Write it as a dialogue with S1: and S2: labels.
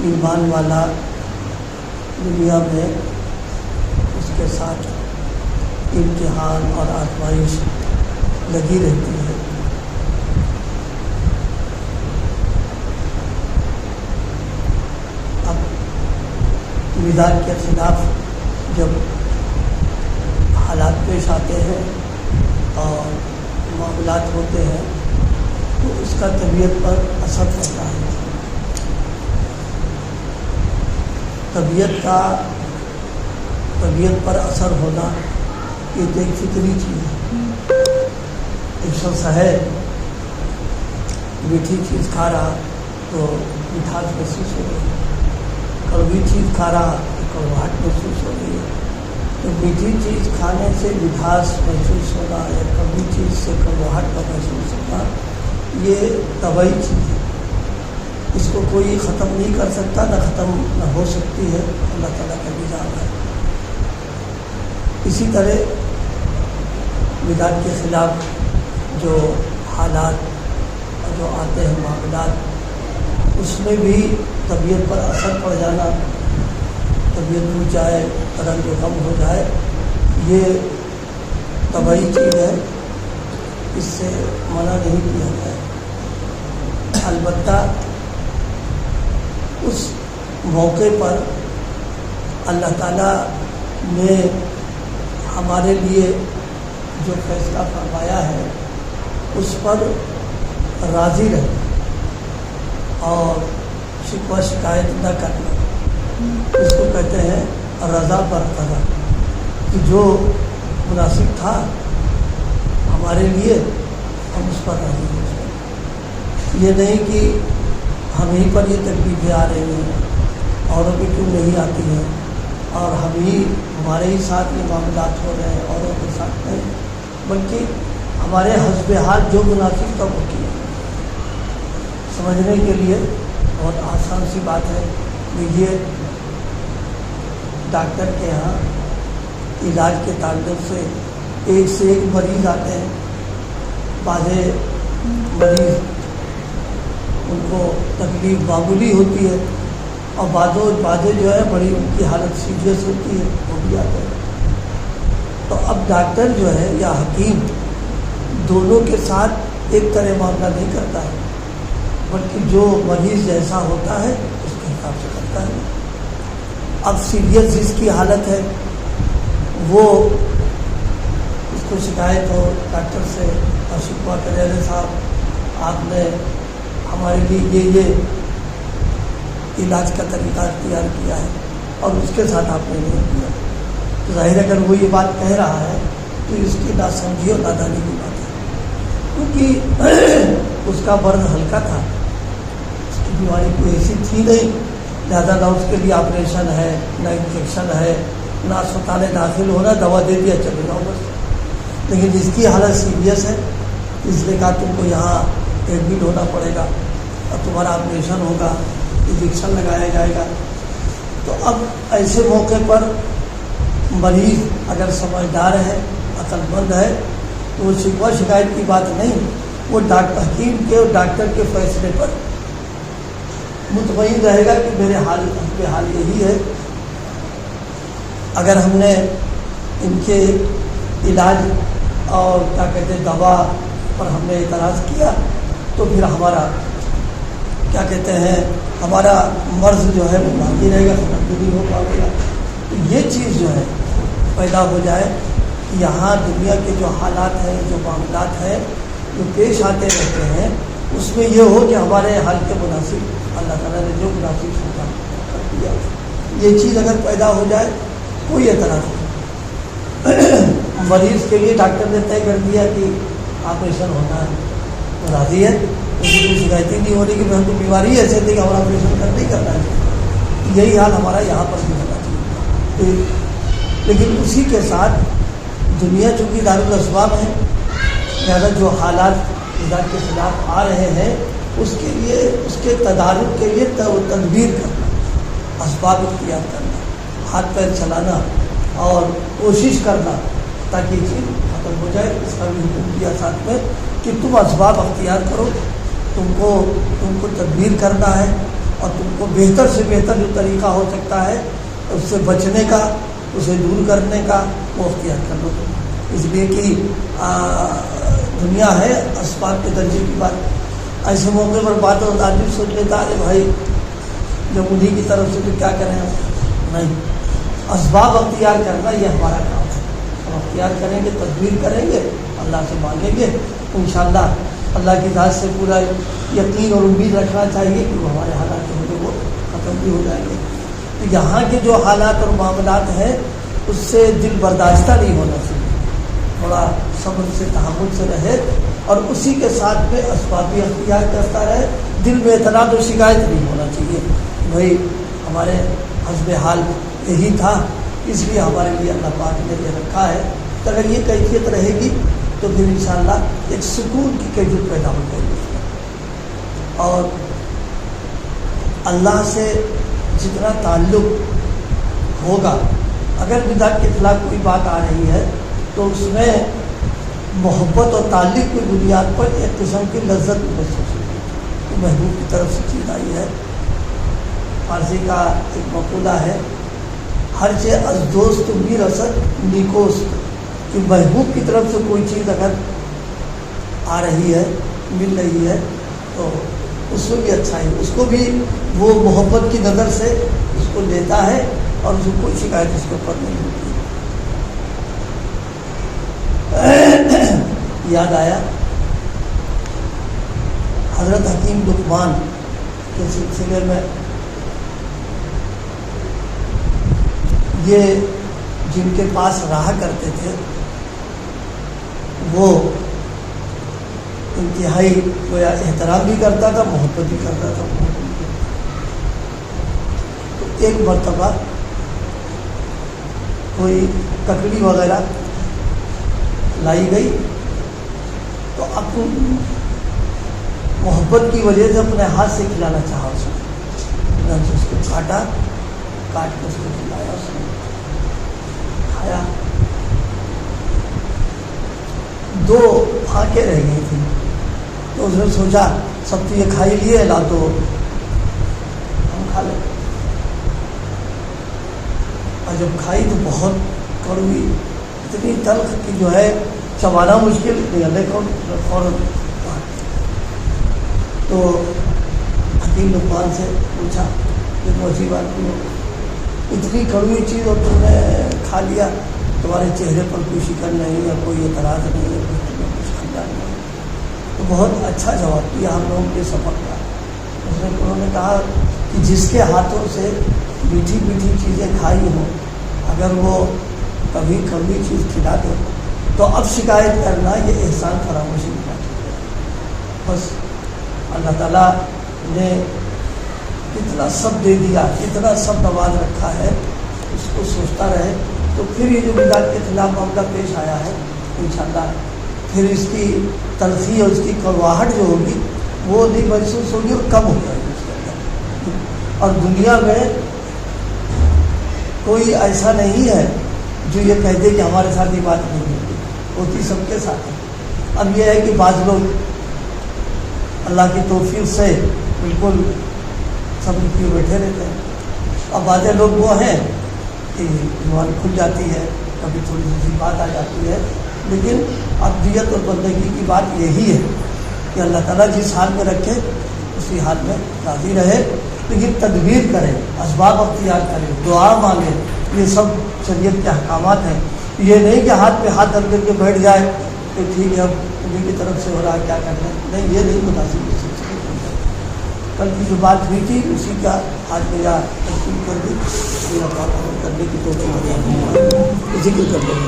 S1: ایمان والا دنیا میں اس کے ساتھ امتحان اور آزمائش لگی رہتی ہے۔ اب مزاج کے خلاف جب حالات پیش آتے ہیں اور معاملات ہوتے ہیں تو اس کا طبیعت پر اثر پڑتا ہے۔ طبیعت پر اثر ہونا یہ تو ایک فطری چیز ہے۔ ایک شخص ہے میٹھی چیز کھا رہا تو مٹھاس محسوس ہو رہی ہے، کڑوی چیز کھا رہا تو کڑواہٹ محسوس ہو رہی ہے۔ تو میٹھی چیز کھانے سے مٹھاس محسوس ہونا یا کڑوی چیز سے کڑواہٹ کا محسوس ہونا یہ طبعی چیز ہے، اس کو کوئی ختم نہیں کر سکتا، نہ ہو سکتی ہے، اللہ تعالیٰ کا نظام ہے۔ اسی طرح مزاج کے خلاف جو حالات جو آتے ہیں معاملات، اس میں بھی طبیعت پر اثر پڑ جانا، طبیعت ٹوٹ جائے، رنگ و غم ہو جائے، یہ طبعی چیز ہے، اس سے منع نہیں کیا جائے۔ البتہ اس موقع پر اللہ تعالیٰ نے ہمارے لیے جو فیصلہ فرمایا ہے اس پر راضی رہنا اور شکوہ شکایت نہ کرنا، اس کو کہتے ہیں رضا برقرار، کہ جو مناسب تھا ہمارے لیے ہم اس پر راضی ہو جائیں۔ یہ نہیں کہ ہم ہی پر یہ تکلیفیں آ رہی ہیں، اوروں پہ کیوں نہیں آتی ہیں، اور ہمارے ہی ساتھ یہ معاملات ہو رہے ہیں، اوروں کے ساتھ نہیں، بلکہ ہمارے حسب حال جو مناسب تھا وہ کیا۔ سمجھنے کے لیے بہت آسان سی بات ہے کہ یہ ڈاکٹر کے یہاں علاج کے تعلق سے ایک سے ایک مریض آتے ہیں، بعض مریض ان کو تکلیف معمولی ہوتی ہے اور بعضے جو ہے بڑی ان کی حالت سیریس ہوتی ہے، وہ بھی آتے ہیں۔ تو اب ڈاکٹر جو ہے یا حکیم دونوں کے ساتھ ایک طرح معاملہ نہیں کرتا ہے، بلکہ جو مریض جیسا ہوتا ہے اس کے حساب سے کرتا ہے۔ اب سیریس جس کی حالت ہے وہ اس کو شکایت ہو ڈاکٹر سے اور شکوہ کرے، ارے صاحب آپ نے ہمارے لیے یہ علاج کا طریقہ اختیار کیا ہے اور اس کے ساتھ آپ نے نہیں کیا، تو ظاہر اگر وہ یہ بات کہہ رہا ہے تو اس کی ناسمجھی اور نادانی کی بات ہے، کیونکہ اس کا مرض ہلکا تھا، اس کی بیماری کوئی ایسی تھی نہیں، لہٰذا نہ اس کے لیے آپریشن ہے، نہ انجیکشن ہے، نہ اسپتال داخل ہونا، دوا دے دیا چلے جاؤ بس۔ لیکن جس کی حالت سیریس ہے اس نے کہا تم کو یہاں ایڈمٹ ہونا پڑے گا اور تمہارا آپریشن ہوگا، انجیکشن لگایا جائے گا۔ تو اب ایسے موقع پر مریض اگر سمجھدار ہے، عقل مند ہے، تو وہ شکوہ شکایت کی بات نہیں، وہ حکیم کے اور ڈاکٹر کے فیصلے پر مطمئن رہے گا کہ میرے حال یہی ہے۔ اگر ہم نے ان کے علاج اور کیا کہتے ہیں دوا پر ہم نے اعتراض کیا تو پھر ہمارا کیا کہتے ہیں ہمارا مرض جو ہے وہ باقی رہے گا، ختم بھی نہیں ہو پائے گا۔ تو یہ چیز جو ہے پیدا ہو جائے کہ یہاں دنیا کے جو حالات ہیں، جو معاملات ہیں جو پیش آتے رہتے ہیں، اس میں یہ ہو کہ ہمارے حال کے مناسب اللہ تعالیٰ نے جو مناسب سوچا کر دیا۔ یہ چیز اگر پیدا ہو جائے کوئی اعتراض نہیں۔ مریض کے لیے ڈاکٹر نے طے کر دیا کہ آپریشن ہونا ہے، وہ راضی ہے، اس کی کوئی شکایت ہی نہیں ہو رہی کہ ہم کو بیماری ایسے تھی کہ ہمارا آپریشن نہیں کرنا ہے۔ یہی حال ہمارا یہاں پر بھی ہونا چاہیے۔ لیکن اسی کے ساتھ دنیا چونکہ دارالاسباب ہے، لہٰذا جو حالات مزاج کے خلاف آ رہے ہیں اس کے لیے، اس کے تدارک کے لیے تدبیر کرنا، اسباب اختیار کرنا، ہاتھ پیر چلانا اور کوشش کرنا تاکہ یہ چیز ختم ہو جائے۔ اس کا بھی حکم دیا ساتھ میں کہ تم اسباب اختیار کرو، تم کو تدبیر کرنا ہے، اور تم کو بہتر سے بہتر جو طریقہ ہو سکتا ہے اس سے بچنے کا، اسے دور کرنے کا وہ اختیار کر لو تم، اس لیے کہ دنیا ہے اسباب کے درجے کی بات۔ ایسے موقع پر بات اور آدمی سوچ لیتا ہے بھائی جب انہیں کی طرف سے تو کیا کریں ہم، نہیں، اسباب اختیار کرنا یہ ہمارا کام ہے، ہم اختیار کریں گے، تدبیر کریں گے، اللہ سے مانگیں گے، انشاءاللہ اللہ کی ذات سے پورا یقین اور امید رکھنا چاہیے کہ وہ ہمارے حالات جو ہوں گے وہ ختم بھی ہو جائیں گے۔ تو یہاں کے جو حالات اور معاملات ہیں اس سے دل برداشتہ نہیں ہونا چاہیے، تھوڑا صبر سے تحمل سے رہے اور اسی کے ساتھ میں اسباب بھی اختیار کرتا رہے، دل میں اعتراض و شکایت نہیں ہونا چاہیے، بھائی ہمارے حسب حال یہی تھا اس لیے ہمارے لیے اللہ پاک نے یہ رکھا ہے۔ تو اگر یہ کیفیت رہے گی تو پھر انشاءاللہ ایک سکون کی کیفیت پیدا ہو جائے گی، اور اللہ سے جتنا تعلق ہوگا، اگر بدعت کے خلاف کوئی بات آ رہی ہے تو اس میں محبت اور تعلق کی بنیاد پر ایک قسم کی لذت محسوس ہوگی کہ محبوب کی طرف سے چیز آئی ہے۔ فارسی کا ایک مقولہ ہے، ہر چیز از دوست می رسد نیکوست، کہ محبوب کی طرف سے کوئی چیز اگر آ رہی ہے، مل رہی ہے تو اس میں بھی اچھا ہے، اس کو بھی وہ محبت کی نظر سے اس کو لیتا ہے اور اس کو کوئی شکایت اس کے اوپر نہیں ہوتی۔ یاد آیا حضرت حکیم لقمان کے سلسلے میں، یہ جن کے پاس رہا کرتے تھے وہ انتہائی گویا احترام بھی کرتا تھا، محبت بھی کرتا تھا۔ تو ایک مرتبہ کوئی ککڑی وغیرہ لائی گئی تو اب محبت کی وجہ سے اپنے ہاتھ سے کھلانا چاہا اس کو کاٹا، کاٹ کے اس کو کھلایا، اس نے کھایا، 2 پھانکیں رہ گئی تھیں تو اس نے سوچا سب تو یہ کھا ہی لیے، لا تو ہم کھا لیں۔ اور جب کھائی تو بہت کڑوی، اتنی تلخ کہ جو ہے چبانا مشکل، نگلے کو فوراً۔ تو حکیم لقمان سے پوچھا کہ موسی بات کی اتنی کڑوی چیز اور تم نے کھا لیا، تمہارے چہرے پر کوئی شکن نہیں یا کوئی اعتراض نہیں ہے، کچھ خندان نہیں۔ تو بہت اچھا جواب دیا ہم لوگوں کے سبق کا۔ انہوں نے کہا کہ جس کے ہاتھوں سے میٹھی میٹھی چیزیں کھائی ہوں، اگر وہ کبھی کڑوی چیز کھلا دے تو اب شکایت کرنا یہ احسان فراموشی نہیں ہے۔ بس اللہ تعالیٰ نے اتنا سب دے دیا، اتنا سب نواز رکھا ہے، اس کو سوچتا رہے تو پھر یہ جو بدعت کے خلاف معاملہ پیش آیا ہے انشاءاللہ پھر اس کی تلخی اور اس کی کڑواہٹ جو ہوگی وہ نہیں محسوس ہوگی اور کم ہو جائے گی اس کے اندر۔ اور دنیا میں کوئی ایسا نہیں ہے جو یہ کہہ دے کہ ہمارے ساتھ یہ بات نہیں ہوتی، ہوتی سب کے ساتھ ہے۔ اب یہ ہے کہ بعض لوگ اللہ کی توفیق سے بالکل سب کیے بیٹھے رہتے ہیں، اب بعض لوگ وہ ہیں کہ زبان کھل جاتی ہے، کبھی تھوڑی سی بات آ جاتی ہے، لیکن ابدیت اور بندگی کی بات یہی ہے کہ اللہ تعالیٰ جس حال میں رکھے اسی حال میں راضی رہے، لیکن تدبیر کرے، اسباب اختیار کرے، دعا مانگے، یہ سب شریعت کے احکامات ہیں۔ یہ نہیں کہ ہاتھ پہ ہاتھ ڈال کر کے بیٹھ جائے کہ ٹھیک ہے اب انہیں کی طرف سے ہو رہا ہے کیا کرنا ہے، نہیں، یہ نہیں مناسب اس سلسلے کے اندر۔ کل کی جو بات ہوئی تھی اسی کا آج میرا تنقید کر دی، کرنے کی توفیق ذکر کر دیں۔